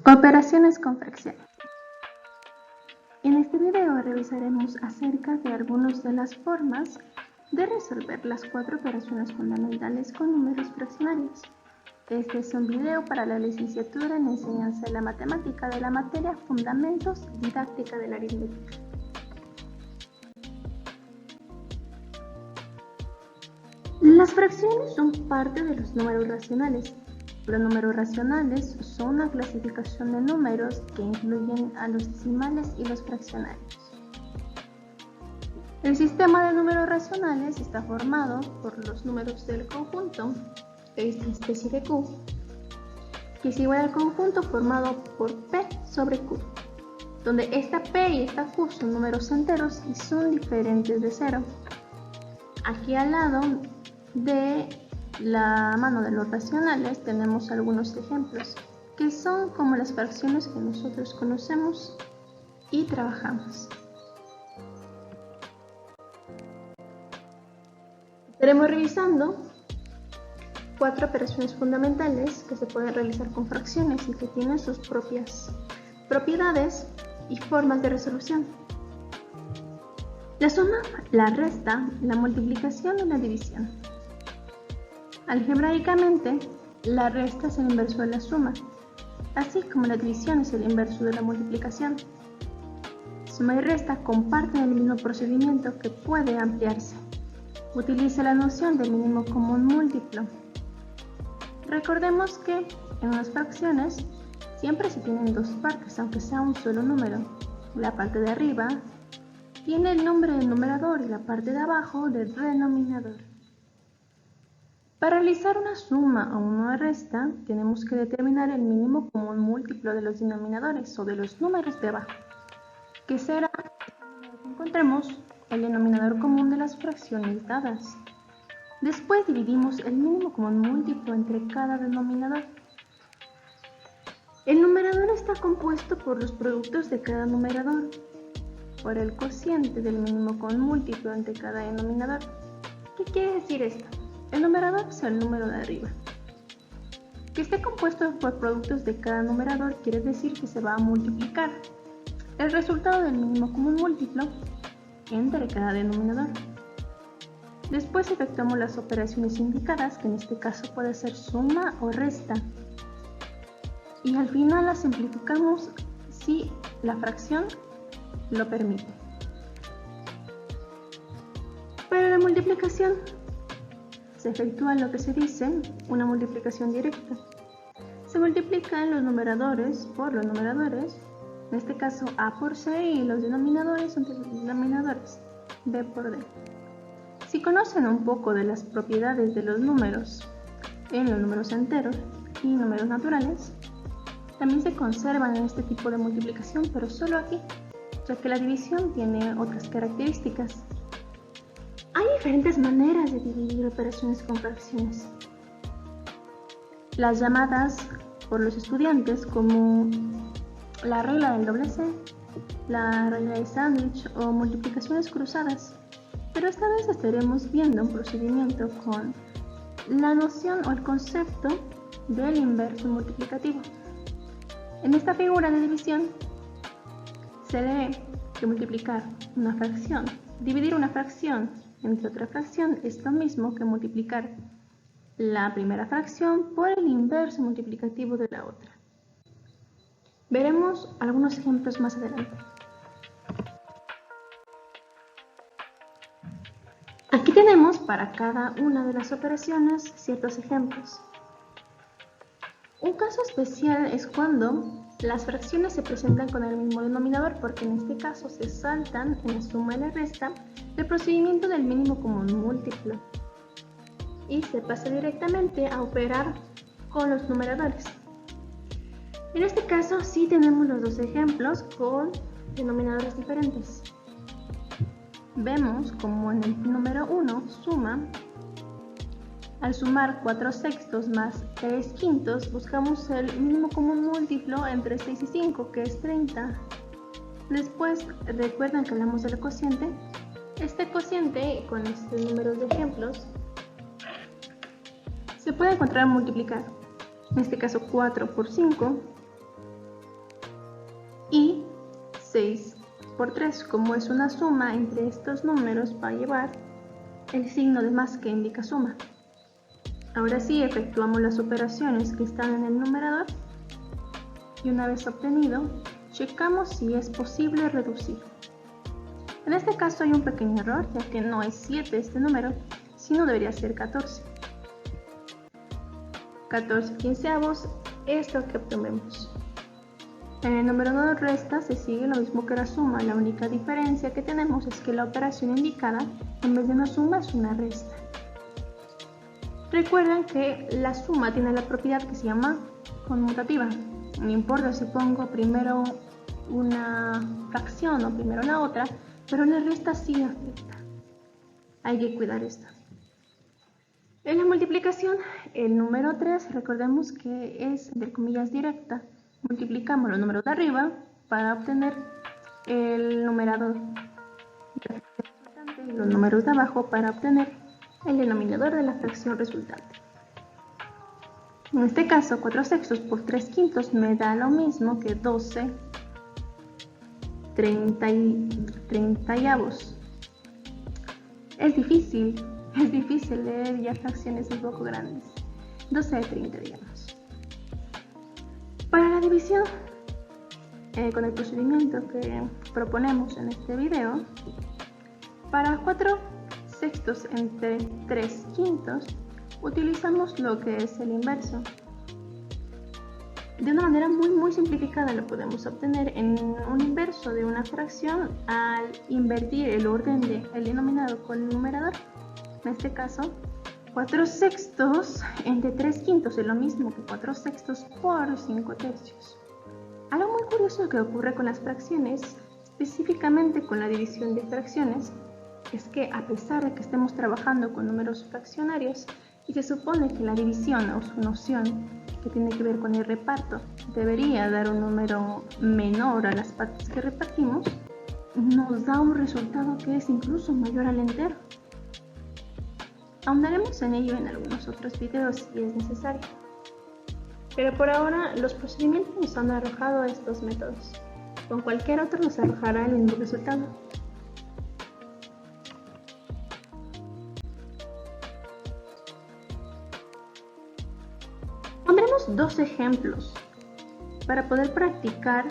Operaciones con fracciones. En este video revisaremos acerca de algunas de las formas de resolver las 4 operaciones fundamentales con números fraccionarios. Este es un video para la licenciatura en Enseñanza de la Matemática de la materia Fundamentos Didáctica de la Aritmética. Las fracciones son parte de los números racionales. Los números racionales son una clasificación de números que incluyen a los decimales y los fraccionarios. El sistema de números racionales está formado por los números del conjunto, esta especie de Q, que es igual al conjunto formado por P sobre Q, donde esta P y esta Q son números enteros y son diferentes de cero. Aquí al lado de la mano de los racionales tenemos algunos ejemplos, que son como las fracciones que nosotros conocemos y trabajamos. Estaremos revisando 4 operaciones fundamentales que se pueden realizar con fracciones y que tienen sus propias propiedades y formas de resolución. La suma, la resta, la multiplicación y la división. Algebraicamente, la resta es el inverso de la suma, así como la división es el inverso de la multiplicación. Suma y resta comparten el mismo procedimiento que puede ampliarse. Utiliza la noción del mínimo común múltiplo. Recordemos que en las fracciones siempre se tienen dos partes, aunque sea un solo número. La parte de arriba tiene el nombre del numerador y la parte de abajo del denominador. Para realizar una suma o una resta, tenemos que determinar el mínimo común múltiplo de los denominadores o de los números de abajo, que será cuando encontremos el denominador común de las fracciones dadas. Después dividimos el mínimo común múltiplo entre cada denominador. El numerador está compuesto por los productos de cada numerador, por el cociente del mínimo común múltiplo entre cada denominador. ¿Qué quiere decir esto? El numerador es el número de arriba. Que esté compuesto por productos de cada numerador quiere decir que se va a multiplicar el resultado del mínimo común múltiplo entre cada denominador. Después efectuamos las operaciones indicadas, que en este caso puede ser suma o resta. Y al final las simplificamos si la fracción lo permite. Para la multiplicación se efectúa lo que se dice una multiplicación directa. Se multiplican los numeradores por los numeradores, en este caso A por C, y los denominadores entre los denominadores, B por D. Si conocen un poco de las propiedades de los números en los números enteros y números naturales, también se conservan en este tipo de multiplicación, pero solo aquí, ya que la división tiene otras características. Hay diferentes maneras de dividir operaciones con fracciones. Las llamadas por los estudiantes como la regla del doble C, la regla de sándwich o multiplicaciones cruzadas. Pero esta vez estaremos viendo un procedimiento con la noción o el concepto del inverso multiplicativo. En esta figura de división se lee que multiplicar una fracción, dividir una fracción entre otra fracción es lo mismo que multiplicar la primera fracción por el inverso multiplicativo de la otra. Veremos algunos ejemplos más adelante. Aquí tenemos para cada una de las operaciones ciertos ejemplos. Un caso especial es cuando las fracciones se presentan con el mismo denominador, porque en este caso se saltan en la suma y la resta el procedimiento del mínimo común múltiplo y se pasa directamente a operar con los numeradores. En este caso sí tenemos los dos ejemplos con denominadores diferentes. Vemos como en el número 1 suma. Al sumar 4 sextos más 3 quintos, buscamos el mínimo común múltiplo entre 6 y 5, que es 30. Después, recuerdan que hablamos del cociente. Este cociente, con estos números de ejemplos, se puede encontrar multiplicar. En este caso 4 por 5 y 6 por 3. Como es una suma entre estos números, va a llevar el signo de más que indica suma. Ahora sí, efectuamos las operaciones que están en el numerador y una vez obtenido, checamos si es posible reducir. En este caso hay un pequeño error, ya que no es 7 este número, sino debería ser 14. 14 quinceavos es lo que obtenemos. En el numerador resta se sigue lo mismo que la suma, la única diferencia que tenemos es que la operación indicada en vez de una suma es una resta. Recuerden que la suma tiene la propiedad que se llama conmutativa. No importa si pongo primero una fracción o primero la otra, pero la resta sí afecta. Hay que cuidar esto. En la multiplicación, el número 3, recordemos que es, entre comillas, directa. Multiplicamos los números de arriba para obtener el numerador resultante y los números de abajo para obtener el denominador de la fracción resultante. En este caso, 4 sextos por 3 quintos me da lo mismo que 12 treintaavos. Es difícil leer ya fracciones un poco grandes. 12 de 30, digamos. Para la división, con el procedimiento que proponemos en este video, para 4 sextos entre 3 quintos, utilizamos lo que es el inverso. De una manera muy simplificada lo podemos obtener en un inverso de una fracción al invertir el orden del denominador con el numerador. En este caso, 4 sextos entre 3 quintos es lo mismo que 4 sextos por 5 tercios. Algo muy curioso que ocurre con las fracciones, específicamente con la división de fracciones, es que a pesar de que estemos trabajando con números fraccionarios y se supone que la división o su noción que tiene que ver con el reparto debería dar un número menor a las partes que repartimos, nos da un resultado que es incluso mayor al entero. Ahondaremos en ello en algunos otros videos si es necesario. Pero por ahora los procedimientos nos han arrojado estos métodos. Con cualquier otro nos arrojará el mismo resultado. Pondremos dos ejemplos para poder practicar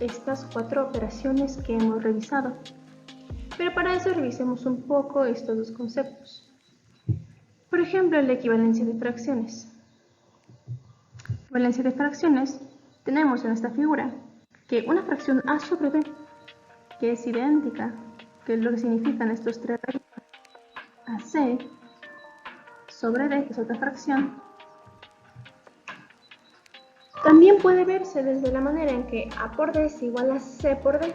estas 4 operaciones que hemos revisado. Pero para eso revisemos un poco estos dos conceptos. Por ejemplo, la equivalencia de fracciones. Equivalencia de fracciones, tenemos en esta figura que una fracción a sobre b, que es idéntica, que es lo que significan estos 3 raíces, a c sobre d, que es otra fracción, también puede verse desde la manera en que a por d es igual a c por d.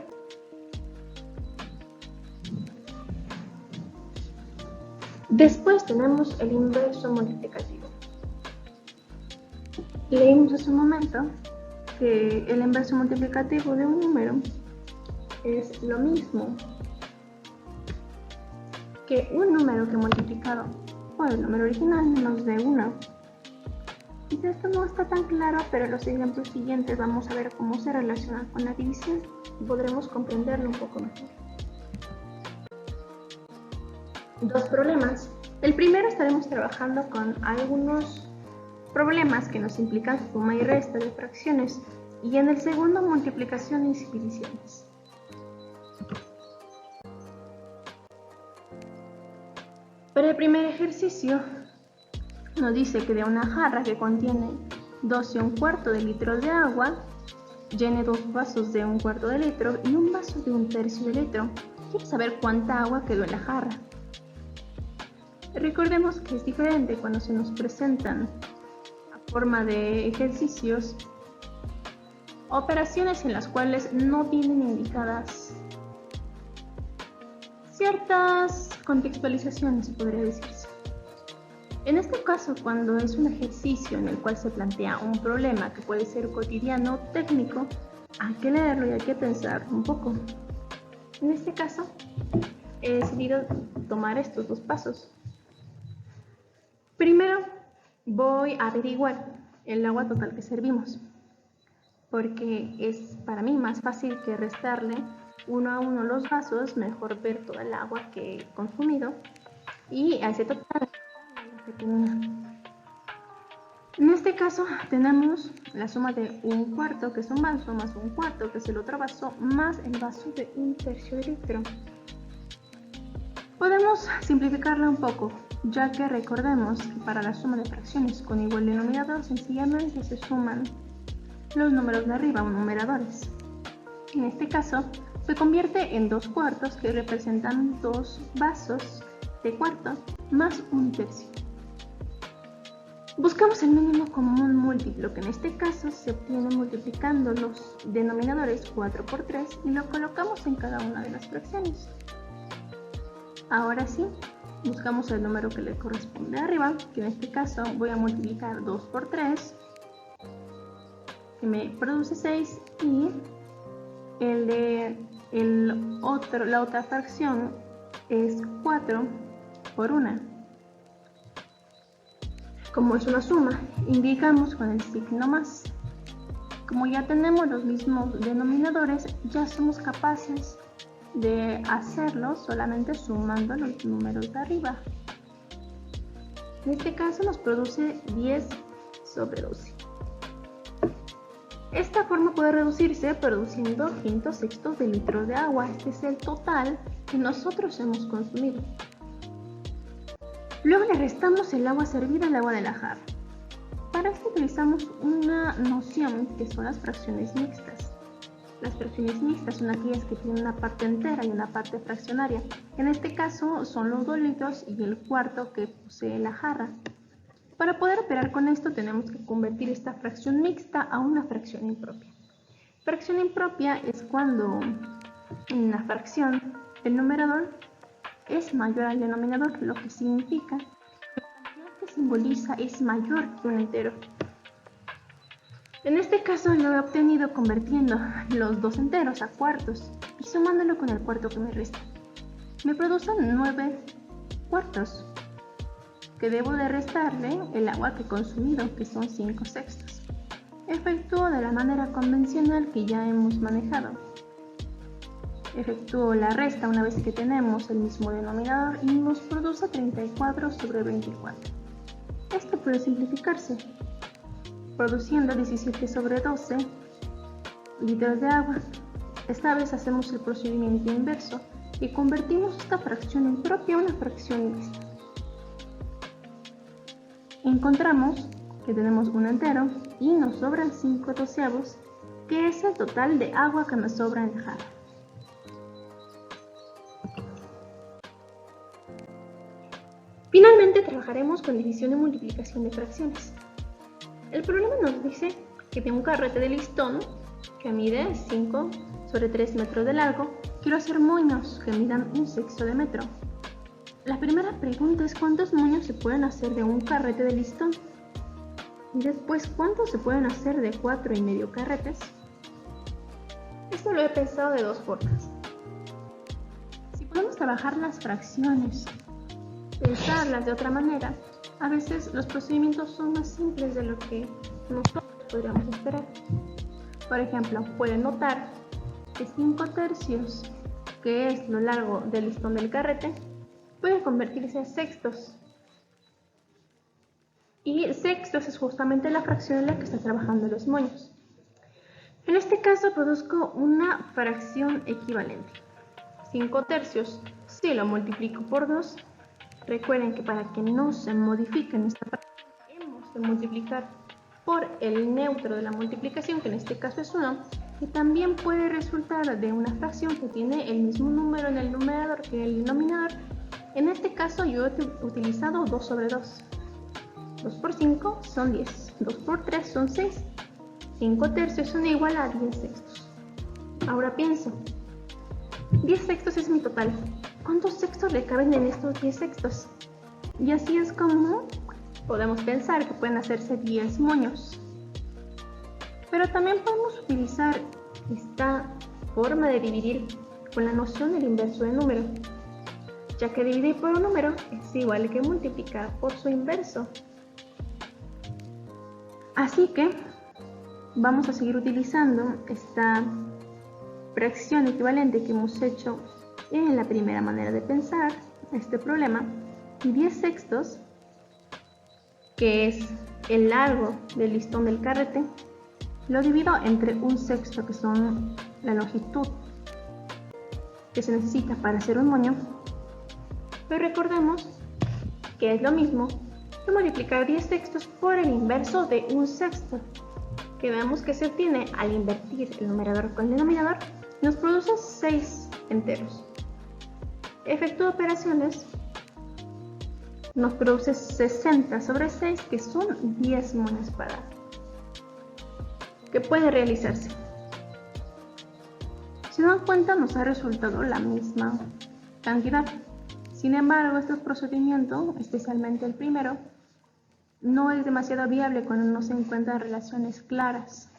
Después tenemos el inverso multiplicativo. Leímos hace un momento que el inverso multiplicativo de un número es lo mismo que un número que multiplicado por el número original nos dé 1. Quizás esto no está tan claro, pero en los ejemplos siguientes vamos a ver cómo se relaciona con la división y podremos comprenderlo un poco mejor. Dos problemas. El primero estaremos trabajando con algunos problemas que nos implican suma y resta de fracciones y en el segundo multiplicaciones y divisiones. Para el primer ejercicio nos dice que de una jarra que contiene 12 1/4 de litros de agua, llene 2 vasos de 1/4 de litro y un vaso de 1/3 de litro. Quiere saber cuánta agua quedó en la jarra. Recordemos que es diferente cuando se nos presentan a forma de ejercicios operaciones en las cuales no vienen indicadas ciertas contextualizaciones, podría decirse. En este caso, cuando es un ejercicio en el cual se plantea un problema que puede ser cotidiano o técnico, hay que leerlo y hay que pensar un poco. En este caso, he decidido tomar estos dos pasos. Primero, voy a averiguar el agua total que servimos. porque es para mí más fácil que restarle uno a uno los vasos, mejor ver toda el agua que he consumido y a ese total que tenía. En este caso tenemos la suma de un cuarto, que es un vaso, más un cuarto, que es el otro vaso, más el vaso de 1/3 de litro. Podemos simplificarla un poco, ya que recordemos que para la suma de fracciones con igual denominador sencillamente se suman los números de arriba o numeradores. En este caso se convierte en 2 cuartos, que representan 2 vasos de cuarto más 1/3. Buscamos el mínimo común múltiplo, que en este caso se obtiene multiplicando los denominadores 4 por 3 y lo colocamos en cada una de las fracciones. Ahora sí, buscamos el número que le corresponde arriba, que en este caso voy a multiplicar 2 por 3, que me produce 6, y la otra fracción es 4 por 1. Como es una suma, indicamos con el signo más. Como ya tenemos los mismos denominadores, ya somos capaces de hacerlo solamente sumando los números de arriba. En este caso nos produce 10 sobre 12. Esta forma puede reducirse produciendo 5/6 de litro de agua. Este es el total que nosotros hemos consumido. Luego le restamos el agua servida al agua de la jarra. Para esto utilizamos una noción que son las fracciones mixtas. Las fracciones mixtas son aquellas que tienen una parte entera y una parte fraccionaria. En este caso son los 2 litros y el cuarto que posee la jarra. Para poder operar con esto tenemos que convertir esta fracción mixta a una fracción impropia. Fracción impropia es cuando en la fracción el numerador es mayor al denominador, lo que significa que la cantidad que simboliza es mayor que un entero. En este caso lo he obtenido convirtiendo los 2 enteros a cuartos y sumándolo con el cuarto que me resta. Me producen 9 cuartos, que debo de restarle el agua que he consumido, que son 5/6. Efectúo de la manera convencional que ya hemos manejado. Efectúo la resta una vez que tenemos el mismo denominador y nos produce 34 sobre 24. Esto puede simplificarse, produciendo 17 sobre 12 litros de agua. Esta vez hacemos el procedimiento inverso y convertimos esta fracción impropia a una fracción mixta. Encontramos que tenemos un entero y nos sobran 5/12, que es el total de agua que nos sobra en la jarra. Finalmente trabajaremos con división y multiplicación de fracciones. El problema nos dice que de un carrete de listón que mide 5 sobre 3 metros de largo, quiero hacer moños que midan 1/6 de metro. La primera pregunta es cuántos moños se pueden hacer de un carrete de listón. Y después, ¿cuántos se pueden hacer de 4,5 carretes? Esto lo he pensado de 2 formas. Si podemos trabajar las fracciones, pensarlas de otra manera, a veces los procedimientos son más simples de lo que nosotros podríamos esperar. Por ejemplo, pueden notar que 5/3, que es lo largo del listón del carrete, pueden convertirse a sextos. Y sextos es justamente la fracción en la que está trabajando los moños. En este caso produzco una fracción equivalente. 5/3, si lo multiplico por 2, recuerden que para que no se modifique nuestra fracción, hemos de multiplicar por el neutro de la multiplicación, que en este caso es 1, que también puede resultar de una fracción que tiene el mismo número en el numerador que el denominador. En este caso yo he utilizado 2 sobre 2. 2 por 5 son 10, 2 por 3 son 6, 5/3 son igual a 10 sextos. Ahora pienso, 10 sextos es mi total. ¿Cuántos sextos le caben en estos 10 sextos? Y así es como podemos pensar que pueden hacerse 10 moños. Pero también podemos utilizar esta forma de dividir con la noción del inverso de número, ya que dividir por un número es igual que multiplicar por su inverso. Así que vamos a seguir utilizando esta fracción equivalente que hemos hecho en la primera manera de pensar este problema. 10/6, que es el largo del listón del carrete, lo divido entre 1/6, que son la longitud que se necesita para hacer un moño. Pero recordemos que es lo mismo que multiplicar 10/6 por el inverso de 1/6, que vemos que se obtiene al invertir el numerador con el denominador, nos produce 6 enteros. Efecto de operaciones nos produce 60/6, que son 10 moños que puede realizarse. Si se dan cuenta, nos ha resultado la misma cantidad. Sin embargo, este procedimiento, especialmente el primero, no es demasiado viable cuando no se encuentran relaciones claras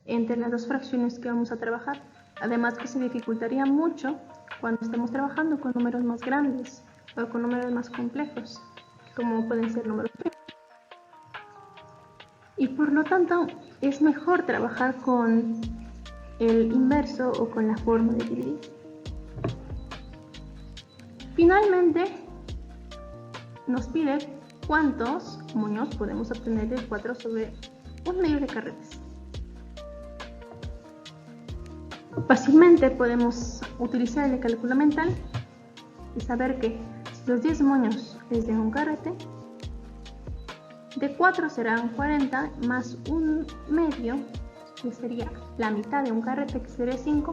entre las dos fracciones que vamos a trabajar. Además que se dificultaría mucho cuando estemos trabajando con números más grandes o con números más complejos, como pueden ser números primos. Y por lo tanto, es mejor trabajar con el inverso o con la forma de dividir. Finalmente, nos pide cuántos moños podemos obtener de 4/1 de carretes. Fácilmente podemos utilizar el cálculo mental y saber que si los 10 moños es de un carrete, de 4 serán 40 más 1/2, que sería la mitad de un carrete, que sería 5,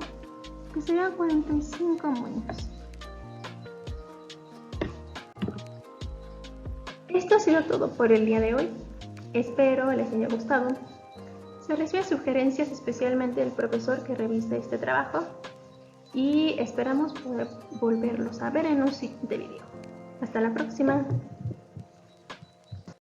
que serían 45 moños. Esto ha sido todo por el día de hoy. Espero les haya gustado. Se reciben sugerencias especialmente del profesor que revisa este trabajo y esperamos poder volverlos a ver en un siguiente video. Hasta la próxima.